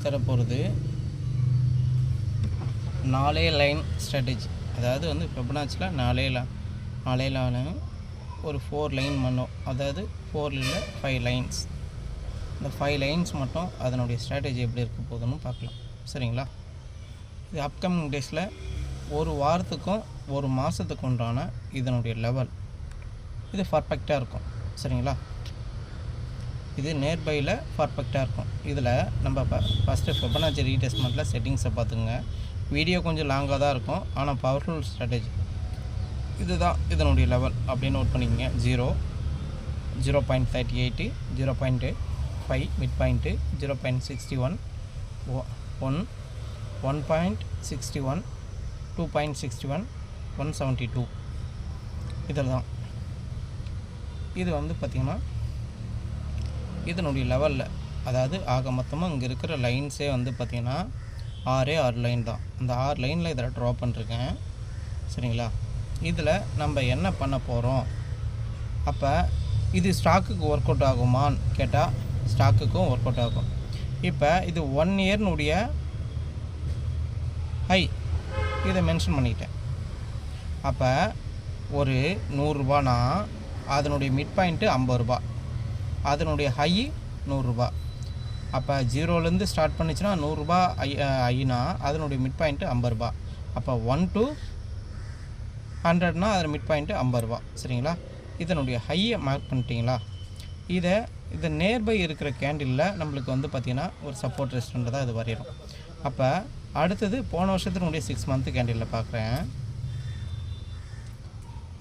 தரப்போகிறது 4 line strategy. அதாவது வந்து ஃபிபனாச்சியில் 4 line ஒரு 4 லைன் பண்ணோம். அதாவது 4 இல்லை 5 லைன்ஸ். இந்த 5 லைன்ஸ் மட்டும் அதனுடைய ஸ்ட்ராட்டஜி எப்படி இருக்க போகுதுன்னு பார்க்கலாம். சரிங்களா? இது அப்கமிங் டேஸில் ஒரு வாரத்துக்கும் ஒரு மாதத்துக்கு உண்டான இதனுடைய லெவல் இது பர்ஃபெக்டாக இருக்கும். சரிங்களா? இது நேர்பையில் பர்ஃபெக்டாக இருக்கும். இதில் நம்ம ஃபஸ்ட்டு ஃபிபனாச்சி ரீடெஸ்ட்மெண்ட்டில் செட்டிங்ஸை பார்த்துங்க. வீடியோ கொஞ்சம் லாங்காக தான் இருக்கும், ஆனால் பவர்ஃபுல் ஸ்ட்ராட்டஜி. இதுதான் இதனுடைய லெவல் அப்படின்னு நோட் பண்ணிக்கங்க. 0, 0.38, 0.5 மிட் பாயிண்ட்டு, 0.61, 1, 1.61, 2.61, 172. இதில் தான் இது வந்து பார்த்திங்கன்னா இதனுடைய லெவலில், அதாவது ஆக மொத்தமாக இங்கே இருக்கிற லைன்ஸே வந்து பார்த்திங்கன்னா 6 லைன் தான். அந்த 6 லைனில் இதில் ட்ரா பண்ணிருக்கேன். சரிங்களா? இதில் நம்ம என்ன பண்ண போகிறோம், அப்போ இது ஸ்டாக்குக்கு ஒர்க் அவுட் ஆகுமான்னு கேட்டால் ஸ்டாக்குக்கும் ஒர்க் அவுட் ஆகும். இப்போ இது 1 இயர்னுடைய ஹை இதை மென்ஷன் பண்ணிக்கிட்டேன். அப்போ ஒரு 100 ரூபானா அதனுடைய மிட் பாயிண்ட்டு 50 ரூபா, அதனுடைய ஹை 100 ரூபா. அப்போ 0லேருந்து ஸ்டார்ட் பண்ணிச்சுன்னா 100 ரூபா ஐனா அதனுடைய மிட் பாயிண்ட்டு 50 ரூபா. அப்போ 1 to 100னா அதில் மிட் பாயிண்ட்டு 50 ரூபா. சரிங்களா? இதனுடைய ஹையை மார்க் பண்ணிட்டீங்களா? இதை நேர்பை இருக்கிற கேண்டிலில் நம்மளுக்கு வந்து பார்த்திங்கன்னா ஒரு சப்போர்ட் ரெஸ்டாரண்ட் தான் இது வரையிடும். அப்போ அடுத்தது போன வருஷத்தினுடைய 6 மந்த்து கேண்டிலில் பார்க்குறேன்.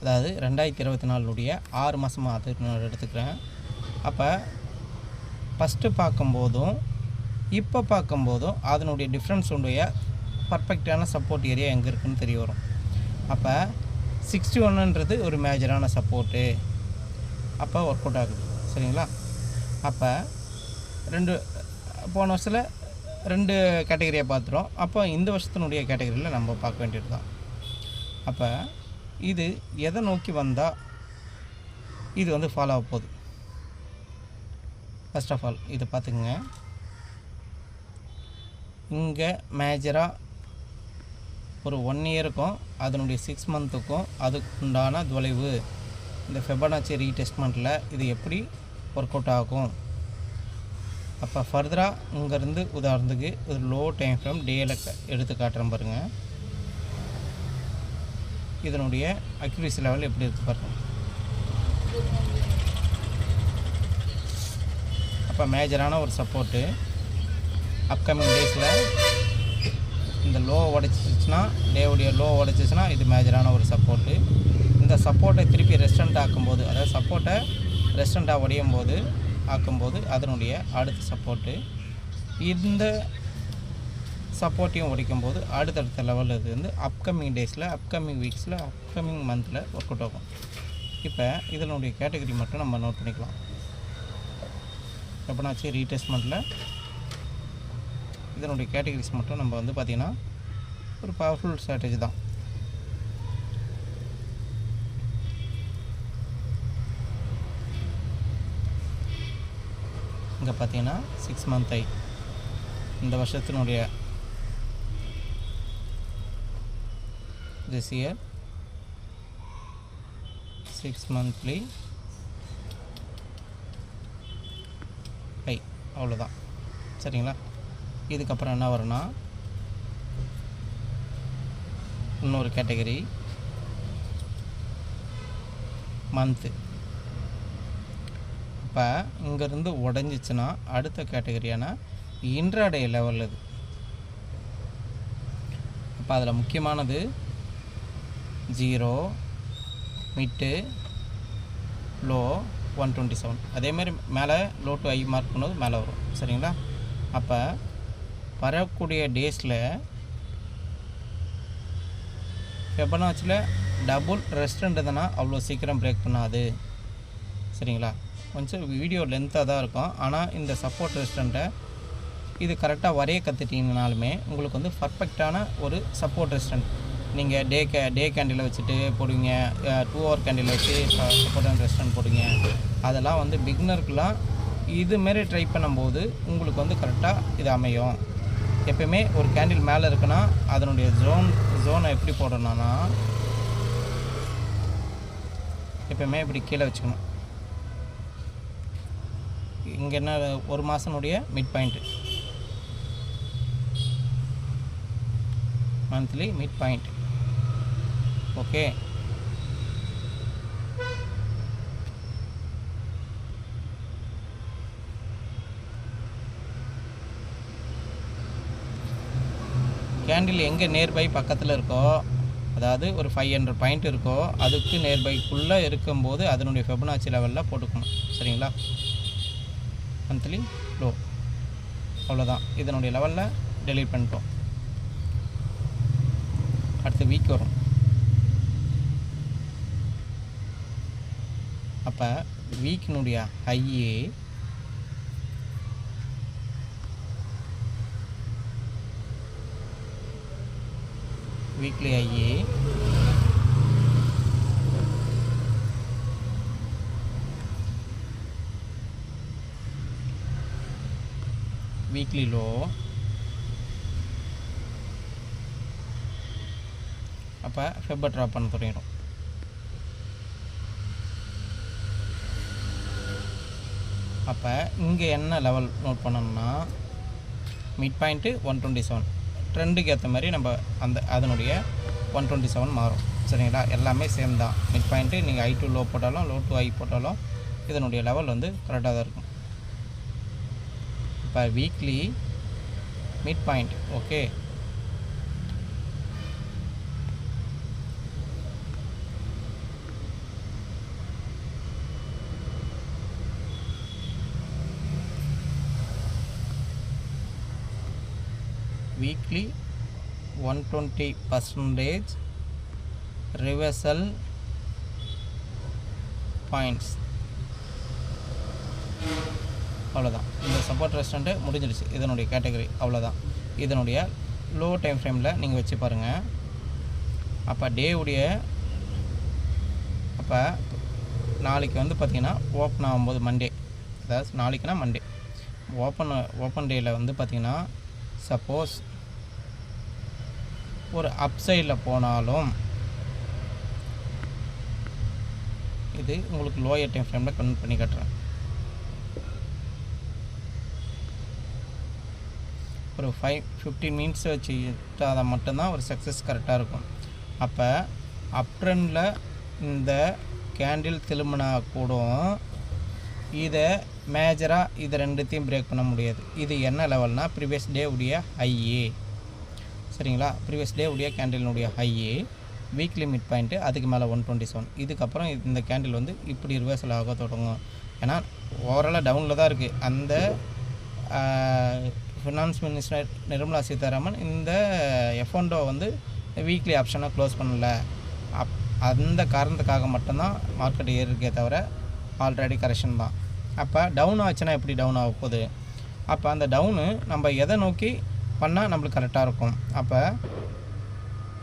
அதாவது 2024 6 மாதமாக அது எடுத்துக்கிறேன். அப்போ ஃபஸ்ட்டு பார்க்கும்போதும் இப்போ பார்க்கும்போதும் அதனுடைய டிஃப்ரென்ஸுடைய பர்ஃபெக்டான சப்போர்ட் ஏரியா எங்கே இருக்குதுன்னு தெரிய வரும். அப்போ 61ன்றது ஒரு மேஜரான சப்போர்ட்டு. அப்போ ஒர்க் அவுட் ஆகுது. சரிங்களா? அப்போ போன வருஷத்தில் 2 கேட்டகரியை பார்த்துட்டோம். அப்போ இந்த வருஷத்தினுடைய கேட்டகரியில் நம்ம பார்க்க வேண்டியது தான். அப்போ இது எதை நோக்கி வந்தால் இது வந்து ஃபாலோ ஆக போகுது. ஃபர்ஸ்ட் ஆஃப் ஆல் இதை பார்த்துக்குங்க. இங்கே மேஜராக ஒரு 1 இயருக்கும் அதனுடைய 6 மந்த்துக்கும் அதுக்கு உண்டான தொலைவு இந்த ஃபிபனாச்சி ரீடெஸ்ட்மெண்ட்டில் இது எப்படி ஒர்க் அவுட் ஆகும். அப்போ ஃபர்தராக இங்கேருந்து உதாரணத்துக்கு ஒரு லோ டைம் ஃப்ரேம் டேயில் எடுத்து காட்டுறேன் பாருங்கள். இதனுடைய அக்யூரசி லெவல் எப்படி இருக்குது பாருங்கள். அப்போ மேஜரான ஒரு சப்போர்ட்டு அப்கமிங் டேஸில் இந்த லோ உடைச்சிச்சுன்னா, டேவுடைய லோ உடைச்சிச்சுன்னா இது மேஜரான ஒரு சப்போர்ட்டு. இந்த சப்போர்ட்டை திருப்பி ரெஸ்டண்ட் ஆக்கும்போது, அதாவது சப்போர்ட்டை ரெஸ்டண்ட்டாக உடையும் போது ஆக்கும்போது அதனுடைய அடுத்த சப்போர்ட்டு, இந்த சப்போர்ட்டையும் உடைக்கும்போது அடுத்தடுத்த லெவலில் இது வந்து அப்கமிங் டேஸில், அப்கமிங் வீக்ஸில், அப்கமிங் மந்தில் ஒர்க் அவுட் ஆகும். இப்போ இதனுடைய கேட்டகரி மட்டும் நம்ம நோட் பண்ணிக்கலாம். ஃபிபனாச்சி ரீடெஸ்ட்மெண்ட்டில் இதனுடைய கேட்டகரிஸ் மட்டும் நம்ம வந்து பார்த்திங்கன்னா ஒரு பவர்ஃபுல் ஸ்ட்ராட்டஜி தான். இங்கே பார்த்தீங்கன்னா 6 மந்த் ஐ இந்த வருஷத்தினுடைய திஸ் இயர் 6 மந்த்லி ஐ, அவ்வளோதான். சரிங்களா? இதுக்கப்புறம் என்ன வரும்னா இன்னொரு கேட்டகரி மந்த்து. இப்போ இங்கேருந்து உடஞ்சிச்சுன்னா அடுத்த கேட்டகரியான இன்ட்ராடே லெவல் இது. அப்போ அதில் முக்கியமானது 0, மிட்டு, லோ 127. அதேமாதிரி மேலே லோ டு ஐ மார்க் பண்ணுவது மேலே வரும். சரிங்களா? அப்போ வரக்கூடிய டேஸில் ஃபிபனாச்சியில் டபுள் ரெஸ்டண்ட் இருந்ததுன்னா அவ்வளோ சீக்கிரம் பிரேக் பண்ணாது. சரிங்களா? கொஞ்சம் வீடியோ லென்த்தாக தான் இருக்கும், ஆனால் இந்த சப்போர்ட் ரெஸ்டண்ட்டை இது கரெக்டாக வரைய கற்றுட்டிங்கனாலுமே உங்களுக்கு வந்து பர்ஃபெக்டான ஒரு சப்போர்ட் ரெஸ்டண்ட். நீங்கள் டே கேண்டில் வச்சுட்டு போடுவீங்க, 2 ஹவர் கேண்டில் வச்சு சப்போர்ட் அண்ட் ரெஸ்டண்ட் போடுவீங்க. அதெல்லாம் வந்து பிகினருக்குலாம் இதுமாரி ட்ரை பண்ணும்போது உங்களுக்கு வந்து கரெக்டாக இது அமையும். எப்பயுமே ஒரு கேண்டில் மேலே இருக்குன்னா அதனுடைய ஜோனை எப்படி போடணும்னா எப்பயுமே இப்படி கீழே வச்சுக்கணும். இங்கே என்ன ஒரு மாதனுடைய mid point, monthly mid point. Okay, candle எங்கே நியர்பை பக்கத்தில் இருக்கோ, அதாவது ஒரு 500 பாயிண்ட் இருக்கோ அதுக்கு நியர்பைக்குள்ளே இருக்கும்போது அதனுடைய ஃபெபனாச்சி லெவலில் போட்டுக்கணும். சரிங்களா? மந்த்லி லோ, அவ்வளோதான். இதனுடைய லெவலில் டெலீட் பண்ணிட்டோம். அடுத்த வீக் வரும். அப்போ வீக்கினுடைய ஹையே வீக்லி ஹையே வீக்லி லோ, அப்போ ஃபெப்பை ட்ராப் பண்ண தொடங்கிடும். அப்போ இங்கே என்ன லெவல் நோட் பண்ணணும்னா மிட் பாயிண்ட்டு 127, ட்ரெண்டுக்கு ஏற்ற மாதிரி நம்ம அதனுடைய 127 மாறும். சரிங்களா? எல்லாமே சேம் தான். மிட் பாயிண்ட்டு நீங்கள் I to லோ போட்டாலும் லோ டு ஐ போட்டாலும் இதனுடைய லெவல் வந்து கரெக்டாக தான் இருக்கும். இப்போ weekly mid point. Okay, weekly 120% reversal points. அவ்வளோதான். இந்த சப்போர்ட் ரெஸ்டண்ட்டு முடிஞ்சிடுச்சு. இதனுடைய கேட்டகரி அவ்வளோதான். இதனுடைய லோ டைம் ஃப்ரேமில் நீங்கள் வச்சு பாருங்கள். அப்போ டேவுடைய அப்போ நாளைக்கு வந்து பார்த்திங்கன்னா ஓப்பன் ஆகும்போது மண்டே, அதாவது நாளைக்குனா மண்டே ஓப்பன் டேயில் வந்து பார்த்திங்கன்னா சப்போஸ் ஒரு அப்சைடில் போனாலும் இது உங்களுக்கு லோயர் டைம் ஃப்ரேமில் கன்வெர்ட் பண்ணி காட்டுறேன். ஒரு 15 மினிட்ஸ் வச்சு அதை மட்டும்தான் ஒரு சக்ஸஸ் கரெக்டாக இருக்கும். அப்போ அப்ட்ரெண்டில் இந்த கேண்டில் திரும்பினா கூட இதை மேஜராக இது ரெண்டுத்தையும் பிரேக் பண்ண முடியாது. இது என்ன லெவல்னால் ப்ரீவியஸ் டே உடைய ஹையே. சரிங்களா? ப்ரீவியஸ் டே உடைய கேண்டிலுடைய ஹையே வீக்லி மிட் பாயிண்ட்டு, அதுக்கு மேலே 127. இதுக்கப்புறம் இந்த கேண்டில் வந்து இப்படி ரிவர்சல் ஆக தொடங்கும். ஏன்னா ஓவராலாக டவுனில் தான் இருக்குது. அந்த ஃபினான்ஸ் மினிஸ்டர் நிர்மலா சீதாராமன் இந்த F1 வந்து வீக்லி ஆப்ஷனை க்ளோஸ் பண்ணல. அந்த காரணத்துக்காக மட்டும்தான் மார்க்கெட் ஏறிருக்கே தவிர ஆல்ரெடி கரெக்ஷன் தான். அப்போ டவுன் ஆச்சுன்னா எப்படி டவுன் ஆக போகுது? அப்போ அந்த டவுனு நம்ம எதை நோக்கி பண்ணால் நம்மளுக்கு கரெக்டாக இருக்கும்? அப்போ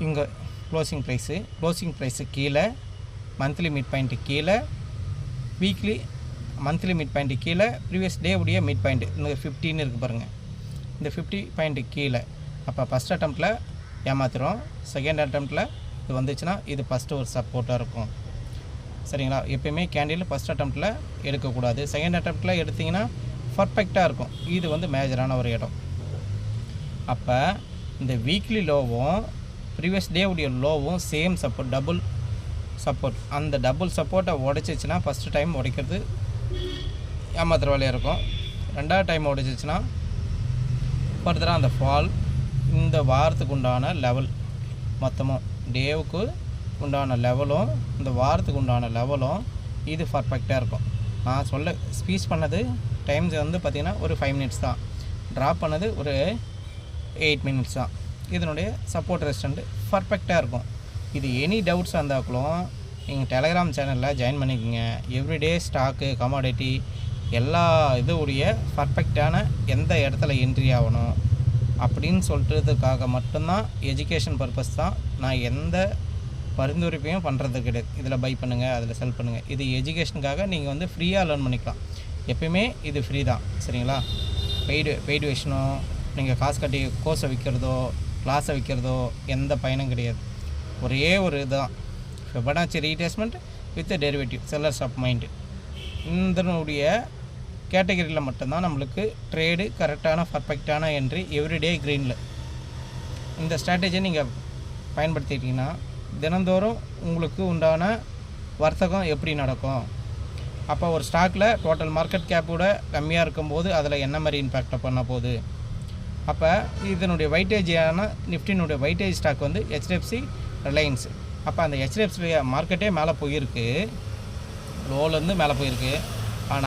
இங்கே க்ளோசிங் ப்ரைஸு கீழே, மந்த்லி மிட் பாயிண்ட்டு கீழே, வீக்லி மந்த்லி மிட் பாயிண்ட்டு கீழே, ப்ரீவியஸ் டே உடைய மிட் பாயிண்ட்டு இந்த 15 இருக்குது பாருங்கள், இந்த 50 பாயிண்ட்டு கீழே. அப்போ ஃபஸ்ட் அட்டம்ப்டில் ஏமாத்திரும், செகண்ட் அட்டம்ப்டில் இது வந்துச்சுன்னா இது ஃபஸ்ட்டு ஒரு சப்போர்ட்டாக இருக்கும். சரிங்களா? எப்பயுமே கேண்டில் ஃபஸ்ட் அட்டம்ப்டில் எடுக்கக்கூடாது. செகண்ட் அட்டம்ப்டில் எடுத்திங்கன்னா பர்ஃபெக்டாக இருக்கும். இது வந்து மேஜரான ஒரு இடம். அப்போ இந்த வீக்லி லோவும் ப்ரீவியஸ் டே உடைய லோவும் சேம் சப்போர்ட், டபுள் சப்போர்ட். அந்த டபுள் சப்போர்ட்டை உடைச்சிச்சுன்னா ஃபஸ்ட்டு டைம் உடைக்கிறது ஏமாத்துற வேலையாக இருக்கும். ரெண்டாவது டைம் உடைச்சிச்சுன்னா ஃபர்தராக அந்த ஃபால் இந்த வாரத்துக்கு உண்டான லெவல் மொத்தமும் டேவுக்கு உண்டான லெவலும் இந்த வாரத்துக்கு உண்டான லெவலும் இது பர்ஃபெக்டாக இருக்கும். நான் சொல்ல ஸ்பீச் பண்ணது டைம்ஸ் வந்து பார்த்திங்கன்னா ஒரு 5 மினிட்ஸ் தான், ட்ராப் பண்ணது ஒரு 8 மினிட்ஸ் தான். இதனுடைய சப்போர்ட் ரெஸ்டண்ட் பர்ஃபெக்டாக இருக்கும். இது எனி டவுட்ஸ் இருந்தாலும் நீங்கள் டெலகிராம் சேனலில் ஜாயின் பண்ணிக்கோங்க. எவ்ரிடே ஸ்டாக்கு கமாடிட்டி எல்லா இதுடைய பர்ஃபெக்டான எந்த இடத்துல என்ட்ரி ஆகணும் அப்படின்னு சொல்கிறதுக்காக மட்டும்தான், எஜுகேஷன் பர்பஸ் தான். நான் எந்த பரிந்துரைப்பையும் பண்ணுறது கிடையாது. இதில் பை பண்ணுங்கள், அதில் செல் பண்ணுங்கள். இது எஜுகேஷனுக்காக நீங்கள் வந்து ஃப்ரீயாக லேர்ன் பண்ணிக்கலாம். எப்பயுமே இது ஃப்ரீ தான். சரிங்களா? பெய்டு வெர்ஷனோ நீங்கள் காசு கட்டி கோர்ஸை விற்கிறதோ கிளாஸை விற்கிறதோ எந்த பயனும் கிடையாது. ஒரே ஒரு இதுதான் Fibonacci retracement with derivative sellers of mind. இதனுடைய கேட்டகரியில் மட்டும்தான் நம்மளுக்கு ட்ரேடு கரெக்டான பர்ஃபெக்டான என்ட்ரி எவ்ரிடே க்ரீனில். இந்த ஸ்ட்ராட்டஜியை நீங்கள் பயன்படுத்திக்கிட்டிங்கன்னா தினந்தோறும் உங்களுக்கு உண்டான வர்த்தகம் எப்படி நடக்கும், அப்போ ஒரு ஸ்டாக்கில் டோட்டல் மார்க்கெட் கேப்போட கம்மியாக இருக்கும்போது அதில் என்ன மாதிரி இம்பேக்டை பண்ண போகுது. அப்போ இதனுடைய வெயிட்டேஜான நிஃப்டினுடைய வெயிட்டேஜ் ஸ்டாக் வந்து ஹெச்டிஎஃப்சி ரிலையன்ஸ். அப்போ அந்த ஹெச்டிஎஃப்சி மார்க்கெட்டே மேலே போயிருக்கு, லோலேருந்து மேலே போயிருக்கு.